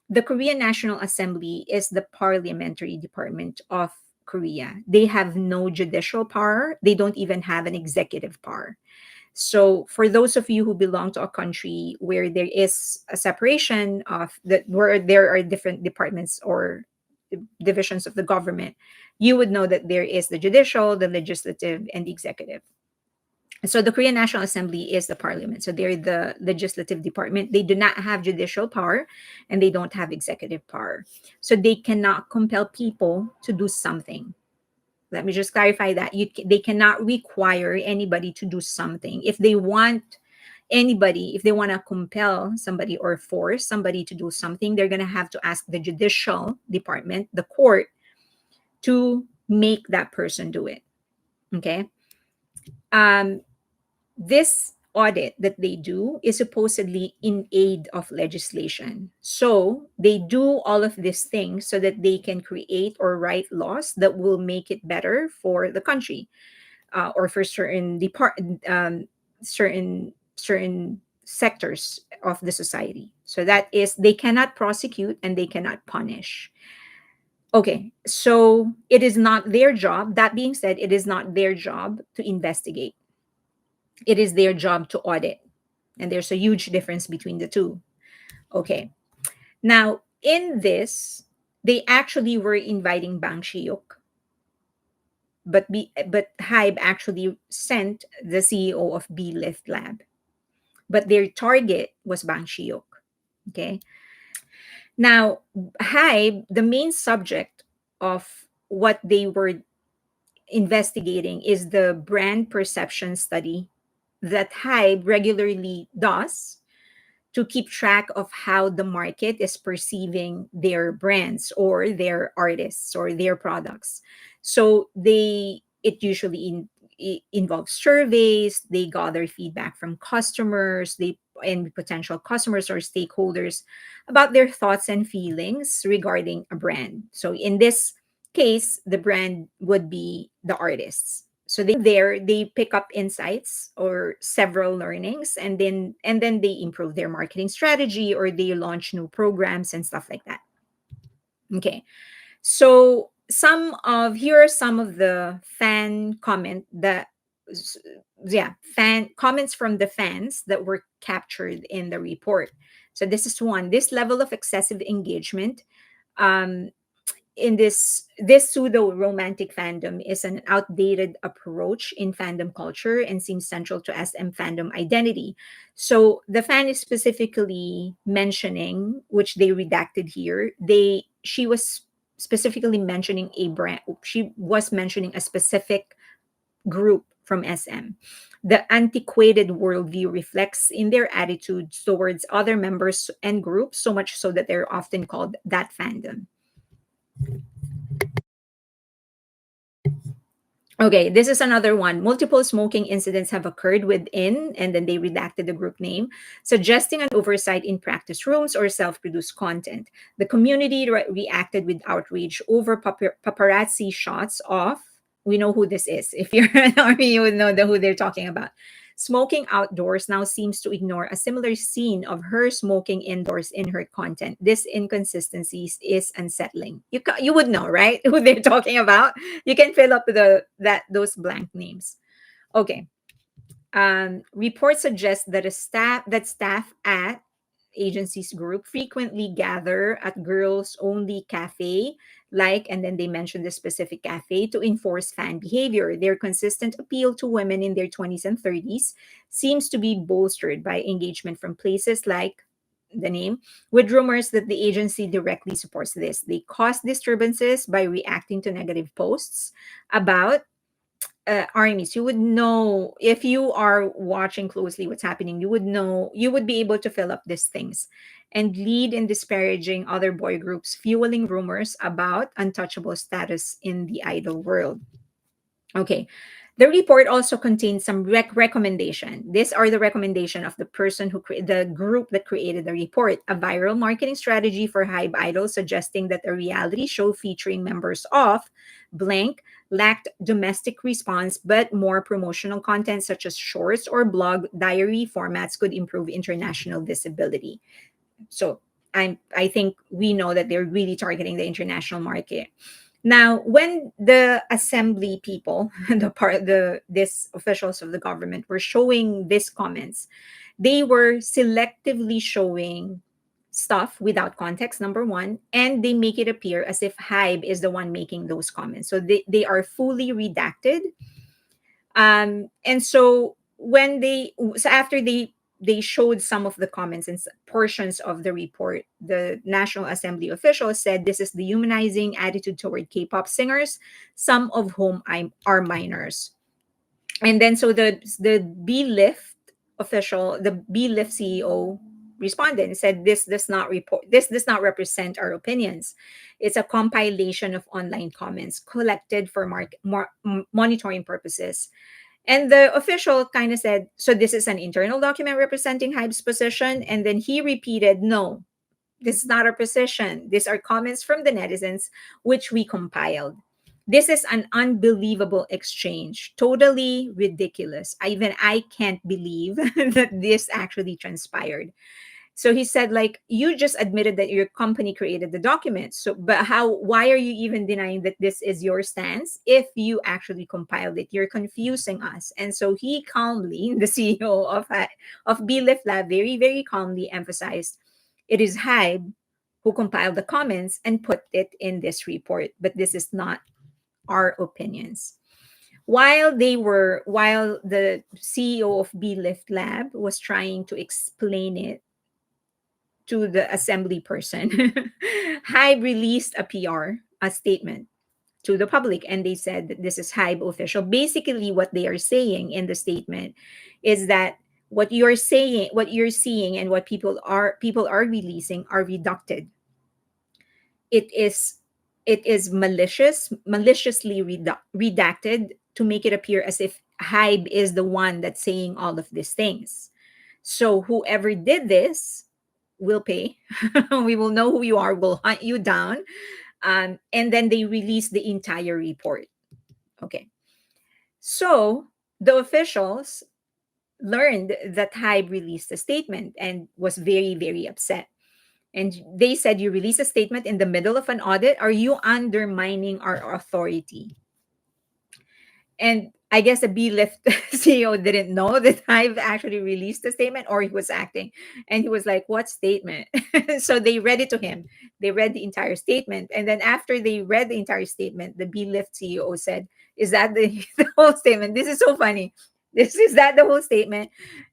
The Korean National Assembly is the parliamentary department of Korea. They have no judicial power. They don't even have an executive power. So for those of you who belong to a country where there is a separation of that, where there are different departments or divisions of the government, you would know that there is the judicial, the legislative, and the executive. So the Korean National Assembly is the parliament. So they're the legislative department. They do not have judicial power and they don't have executive power. So they cannot compel people to do something. Let me just clarify that. They cannot require anybody to do something. If they want anybody, if they want to compel somebody or force somebody to do something, they're going to have to ask the judicial department, the court, to make that person do it. Okay. Um, this audit that they do is supposedly in aid of legislation. So they do all of these things so that they can create or write laws that will make it better for the country, or for certain sectors of the society. So that is, they cannot prosecute and they cannot punish. Okay, so it is not their job. That being said, it is not their job to investigate. It is their job to audit. And there's a huge difference between the two. Okay. Now, in this, they actually were inviting Bang Shiyuk, but Hybe actually sent the CEO of B Lift Lab. But their target was Bang Shiyuk. Okay. Now, Hybe, the main subject of what they were investigating is the brand perception study that Hybe regularly does to keep track of how the market is perceiving their brands or their artists or their products. So it usually involves surveys. They gather feedback from customers, they and potential customers or stakeholders about their thoughts and feelings regarding a brand. So in this case, the brand would be the artists. So they pick up insights or several learnings, and then they improve their marketing strategy or they launch new programs and stuff like that. Okay. So here are some of the fan comments from the fans that were captured in the report. So this is one. This level of excessive engagement, um, in this pseudo romantic fandom, is an outdated approach in fandom culture and seems central to SM fandom identity. So the fan is specifically mentioning, which they redacted here. She was specifically mentioning a brand. She was mentioning a specific group from SM. The antiquated worldview reflects in their attitudes towards other members and groups, so much so that they're often called that fandom. Okay, this is another one. Multiple smoking incidents have occurred within, and then they redacted the group name, suggesting an oversight in practice rooms or self produced content. The community reacted with outrage over paparazzi shots of, we know who this is. If you're an army, you would know who they're talking about. Smoking outdoors now seems to ignore a similar scene of her smoking indoors in her content. This inconsistency is unsettling. You would know, right? Who they're talking about. You can fill up those blank names. Okay. Reports suggest that staff at agencies group frequently gather at girls only cafe, and then they mention the specific cafe, to enforce fan behavior. Their consistent appeal to women in their 20s and 30s seems to be bolstered by engagement from places like the name, with rumors that the agency directly supports this. They cause disturbances by reacting to negative posts about armies. You would know, if you are watching closely what's happening, you would be able to fill up these things and lead in disparaging other boy groups, fueling rumors about untouchable status in the idol world. Okay. The report also contains some recommendation. These are the recommendation of the person the group that created the report. A viral marketing strategy for Hybe Idol, suggesting that a reality show featuring members of blank lacked domestic response, but more promotional content such as shorts or blog diary formats could improve international visibility. So I think we know that they're really targeting the international market. Now, when the assembly people, the this officials of the government were showing these comments, they were selectively showing stuff without context, number one, and they make it appear as if Hybe is the one making those comments. So they are fully redacted. And so when so after they showed some of the comments and portions of the report, the National Assembly officials said this is the humanizing attitude toward K-pop singers, some of whom are minors. And then so the B-Lift official, the B-Lift CEO responded and said this does not represent our opinions. It's a compilation of online comments collected for monitoring purposes. And the official kind of said, so this is an internal document representing Hybe's position. And then he repeated, no, this is not our position. These are comments from the netizens, which we compiled. This is an unbelievable exchange, totally ridiculous. Even I can't believe that this actually transpired. So he said, like, you just admitted that your company created the document. So, but why are you even denying that this is your stance if you actually compiled it? You're confusing us. And so he calmly, the CEO of Lift Lab, very, very calmly emphasized it is Hybe who compiled the comments and put it in this report, but this is not our opinions. While the CEO of Lift Lab was trying to explain it to the assembly person, Hybe released a statement to the public, and they said that this is Hybe official. Basically, what they are saying in the statement is that what you're seeing, and what people are releasing are reducted. It is maliciously redacted to make it appear as if Hybe is the one that's saying all of these things. So whoever did this will pay. We will know who you are. We'll hunt you down. And then they release the entire report. Okay. So the officials learned that Hybe released a statement and was very, very upset. And they said, you release a statement in the middle of an audit. Are you undermining our authority? And I guess the B-Lift CEO didn't know that I've actually released the statement, or he was acting. And he was like, what statement? So they read it to him. They read the entire statement. And then after they read the entire statement, the B-Lift CEO said, is that the whole statement? This is so funny. Is that the whole statement?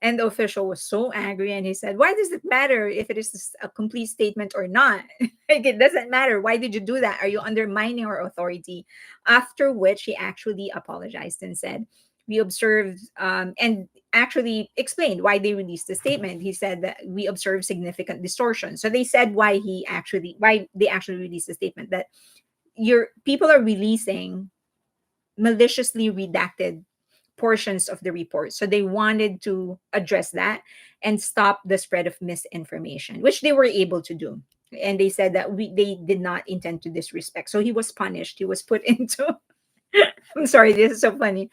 And the official was so angry, and he said, why does it matter if it is a complete statement or not? Like, it doesn't matter. Why did you do that? Are you undermining our authority? After which he actually apologized and said, we observed, and actually explained why they released the statement. He said that we observed significant distortion. So they said why they actually released the statement, that your people are releasing maliciously redacted portions of the report. So they wanted to address that and stop the spread of misinformation, which they were able to do. And they said that they did not intend to disrespect. So he was punished. He was put into I'm sorry, this is so funny.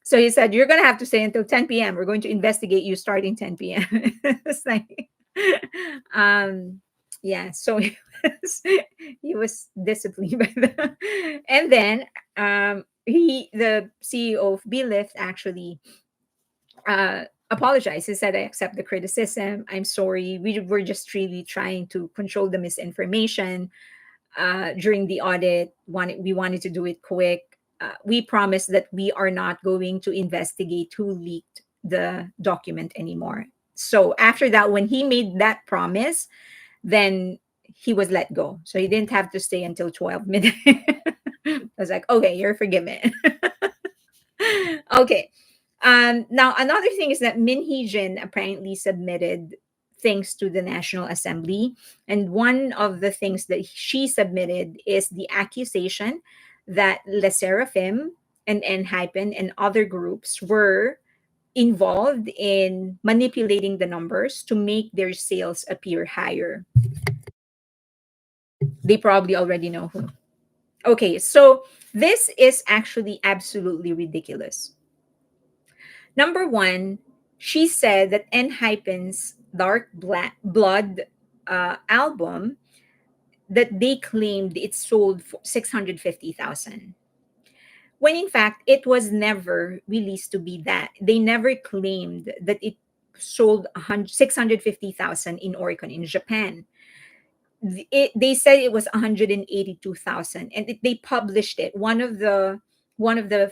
So he said, you're gonna have to stay until 10 p.m. We're going to investigate you starting 10 p.m. It's like yeah, so he was disciplined by and then the CEO of Lift actually apologized. He said, I accept the criticism. I'm sorry. We were just really trying to control the misinformation during the audit. We wanted to do it quick. We promised that we are not going to investigate who leaked the document anymore. So after that, when he made that promise, then he was let go. So he didn't have to stay until 12 midnight. I was like, okay, you're forgiven. Okay. Now, another thing is that Min Hee Jin apparently submitted things to the National Assembly. And one of the things that she submitted is the accusation that Le Seraphim and Enhypen and other groups were involved in manipulating the numbers to make their sales appear higher. They probably already know who. Okay, so this is actually absolutely ridiculous. Number one, she said that Enhypen's dark blood album that they claimed it sold for 650,000, when in fact it was never released to be that. They never claimed that it sold 650,000 in Oricon in Japan. They said it was 182,000, and they published it. One of the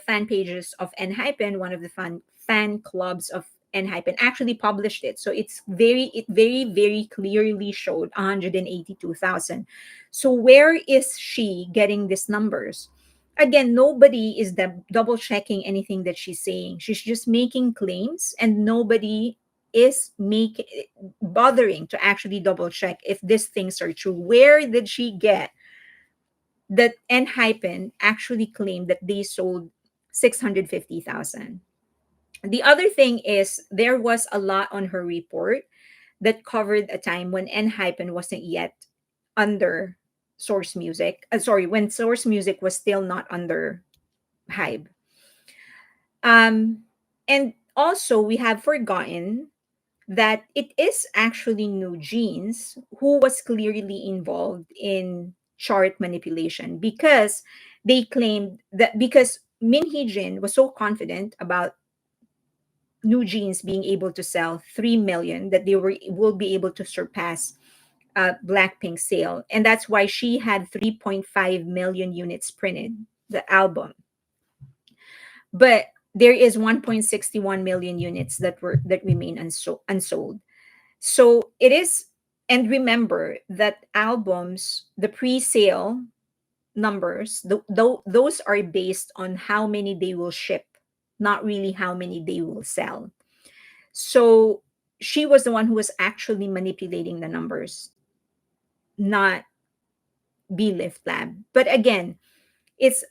fan pages of Enhypen, one of the fan clubs of Enhypen actually published it. So it very very clearly showed 182,000. So where is she getting these numbers? Again, nobody is double checking anything that she's saying. She's just making claims, and nobody is making bothering to actually double check if these things are true. Where did she get that Enhypen actually claimed that they sold 650,000? The other thing is there was a lot on her report that covered a time when Enhypen wasn't yet under Source Music. Sorry, when Source Music was still not under Hybe. And also, we have forgotten that it is actually New Jeans who was clearly involved in chart manipulation, because they claimed that because Min Hee Jin was so confident about New Jeans being able to sell 3 million that they will be able to surpass Blackpink's sale, and that's why she had 3.5 million units printed, the album. But there is 1.61 million units that remain unsold. So it is, and remember that albums, the pre-sale numbers, those are based on how many they will ship, not really how many they will sell. So she was the one who was actually manipulating the numbers, not B Lift Lab. But again, it's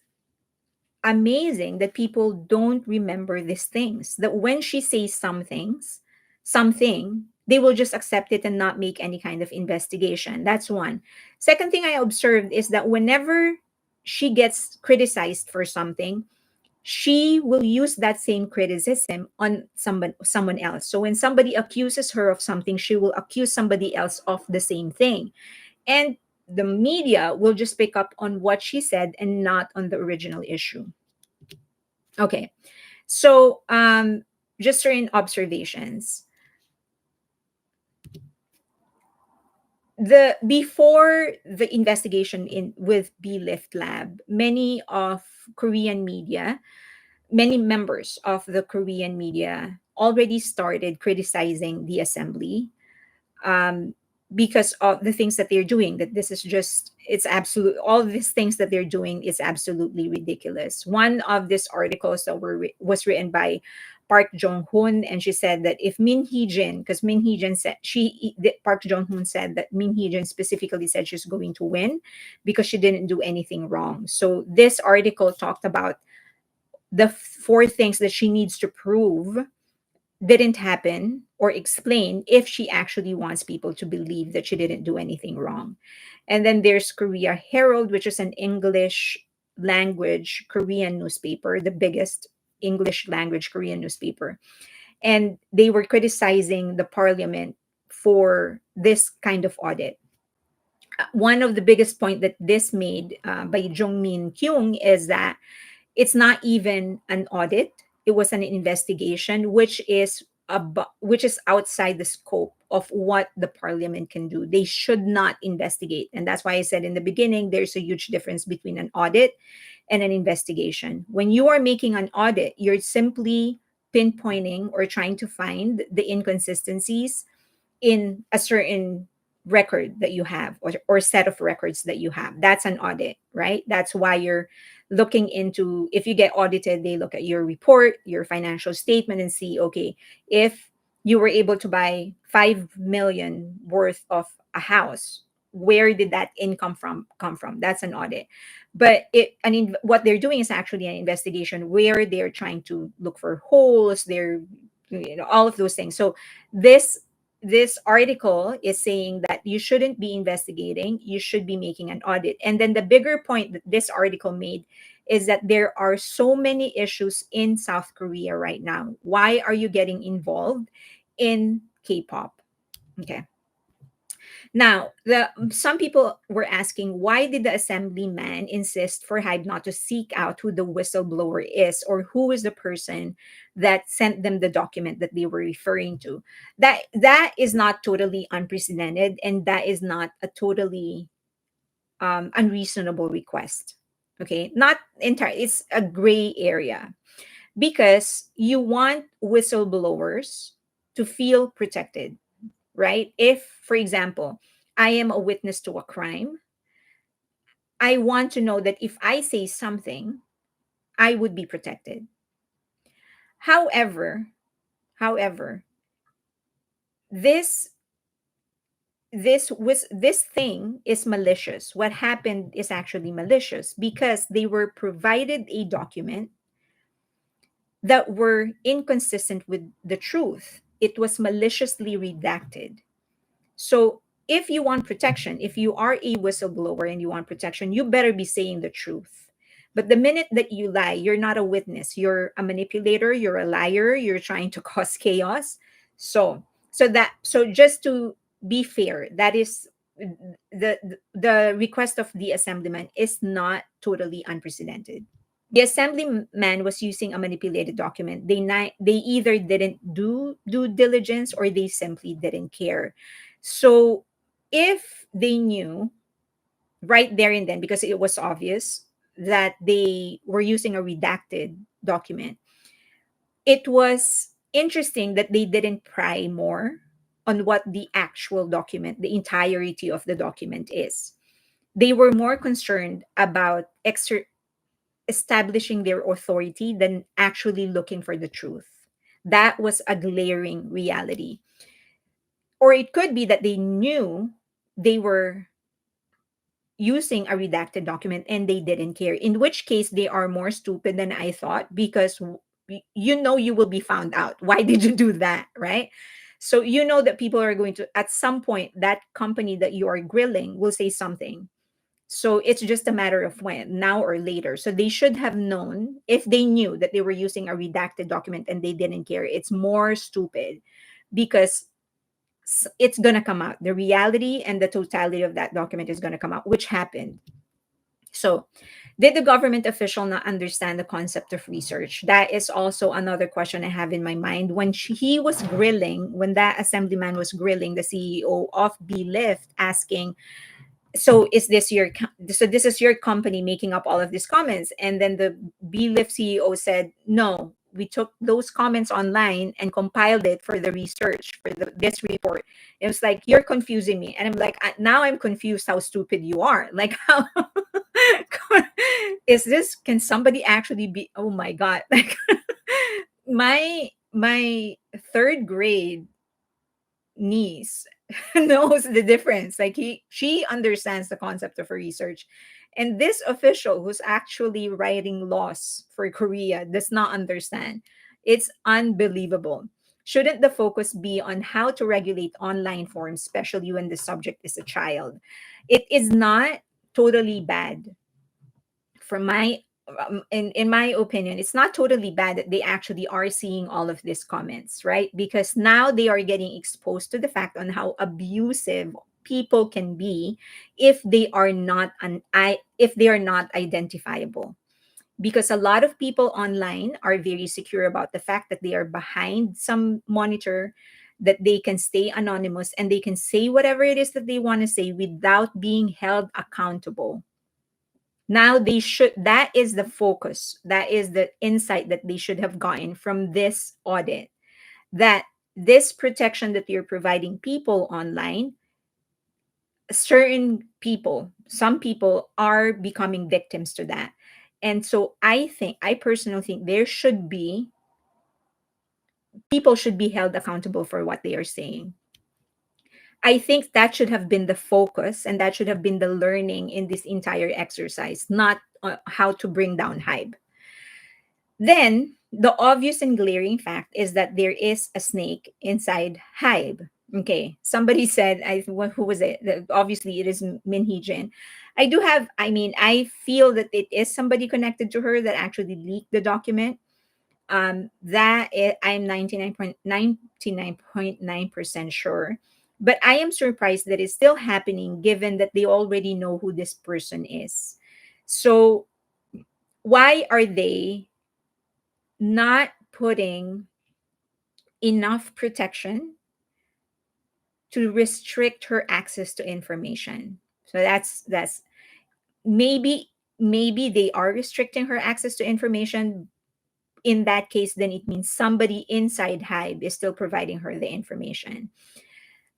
amazing that people don't remember these things. That when she says something, they will just accept it and not make any kind of investigation. That's one. Second thing I observed is that whenever she gets criticized for something, she will use that same criticism on someone else. So when somebody accuses her of something, she will accuse somebody else of the same thing. And the media will just pick up on what she said and not on the original issue. Okay. So just certain observations. The before the investigation in with B Lift Lab, many members of the Korean media already started criticizing the assembly, um, because of the things that they're doing. That this is just, it's absolute, all these things that they're doing is absolutely ridiculous. One of these articles that was written by Park Jong Hoon, and she said that if Min Hee Jin, because Min Hee Jin said Park Jong Hoon said that Min Hee Jin specifically said she's going to win because she didn't do anything wrong. So this article talked about the four things that she needs to prove didn't happen or explain if she actually wants people to believe that she didn't do anything wrong. And then there's Korea Herald, which is an English language Korean newspaper, the biggest English language Korean newspaper. And they were criticizing the parliament for this kind of audit. One of the biggest point that this made by Jong Min Kyung is that it's not even an audit, it was an investigation, which is outside the scope of what the parliament can do. They should not investigate, and that's why I said in the beginning there's a huge difference between an audit and an investigation. When you are making an audit, you're simply pinpointing or trying to find the inconsistencies in a certain record that you have, or set of records that you have. That's an audit, right? That's why you're looking into, if you get audited, they look at your report, your financial statement, and see, okay, if you were able to buy 5 million worth of a house, where did that income come from? That's an audit. But what they're doing is actually an investigation where they're trying to look for holes, they're, all of those things. So this article is saying that you shouldn't be investigating, you should be making an audit. And then the bigger point that this article made is that there are so many issues in South Korea right now. Why are you getting involved in K-pop? Okay. Now, the some people were asking, why did the assemblyman insist for Hyde not to seek out who the whistleblower is, or who is the person that sent them the document that they were referring to? That is not totally unprecedented, and that is not a totally unreasonable request. Okay, not entire. It's a gray area because you want whistleblowers to feel protected, right? If, for example, I am a witness to a crime, I want to know that if I say something, I would be protected. However, however, this this thing is malicious. What happened is actually malicious because they were provided a document that were inconsistent with the truth. It was maliciously redacted. So if you want protection, if you are a whistleblower and you want protection, you better be saying the truth. But the minute that you lie, you're not a witness. You're a manipulator, you're a liar, you're trying to cause chaos. So just to be fair, that is the request of the assemblyman is not totally unprecedented. The assemblyman was using a manipulated document. They either didn't do due diligence or they simply didn't care. So if they knew right there and then, because it was obvious that they were using a redacted document, it was interesting that they didn't pry more on what the actual document, the entirety of the document is. They were more concerned about establishing their authority than actually looking for the truth. That was a glaring reality. Or it could be that they knew they were using a redacted document and they didn't care, in which case they are more stupid than I thought because you know you will be found out. Why did you do that, right? So you know that people are going to, at some point, that company that you are grilling will say something. So it's just a matter of when, now or later. So they should have known, if they knew that they were using a redacted document and they didn't care. It's more stupid because it's going to come out. The reality and the totality of that document is going to come out, which happened. So, did the government official not understand the concept of research? That is also another question I have in my mind. When he was grilling, when that assemblyman was grilling the CEO of B Lift, asking, so is this your so this is your company making up all of these comments? And then the Lift CEO said, no, we took those comments online and compiled it for the research for this report. It was like, you're confusing me. And I'm like, now I'm confused how stupid you are. Like, how is this, can somebody actually be, oh my god, like my third grade niece knows the difference. Like she understands the concept of research. And this official who's actually writing laws for Korea does not understand. It's unbelievable. Shouldn't the focus be on how to regulate online forums, especially when the subject is a child? It is not totally bad from my in my opinion, it's not totally bad that they actually are seeing all of these comments, right? Because now they are getting exposed to the fact on how abusive people can be if they are not if they are not identifiable. Because a lot of people online are very secure about the fact that they are behind some monitor, that they can stay anonymous and they can say whatever it is that they want to say without being held accountable. Now they should, that is the focus, that is the insight that they should have gotten from this audit, that this protection that you're providing people online, certain people, some people are becoming victims to that. And so I personally think there should be, people should be held accountable for what they are saying. I think that should have been the focus and that should have been the learning in this entire exercise, not how to bring down hype. Then, the obvious and glaring fact is that there is a snake inside Hybe. Okay, somebody said, who was it? Obviously, it is Minhee Jin. I do have, I mean, I feel that it is somebody connected to her that actually leaked the document. I'm 99.99% sure. But I am surprised that it's still happening given that they already know who this person is. So why are they not putting enough protection to restrict her access to information? So that's maybe they are restricting her access to information. In that case, then it means somebody inside Hive is still providing her the information.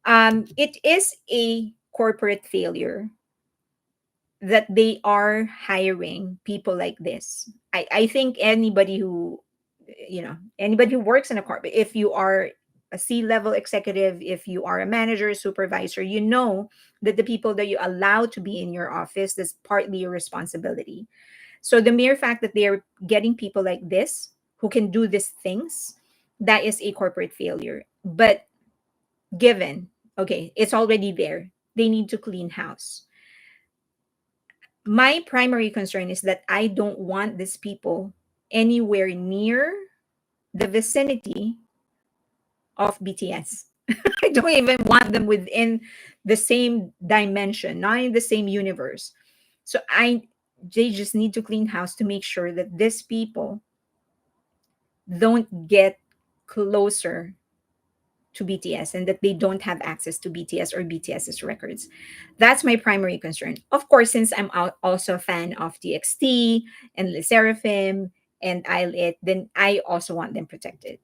It is a corporate failure that they are hiring people like this. I think anybody who, anybody who works in a corporate, if you are a C-level executive, if you are a manager, supervisor, you know that the people that you allow to be in your office, that's partly your responsibility. So the mere fact that they're getting people like this who can do these things, that is a corporate failure. But given, okay, it's already there, they need to clean house. My primary concern is that I don't want these people anywhere near the vicinity of BTS. I don't even want them within the same dimension, not in the same universe. So they just need to clean house to make sure that these people don't get closer to BTS and that they don't have access to BTS or BTS's records. That's my primary concern. Of course, since I'm also a fan of TXT and Le Seraphim and Isle It, then I also want them protected.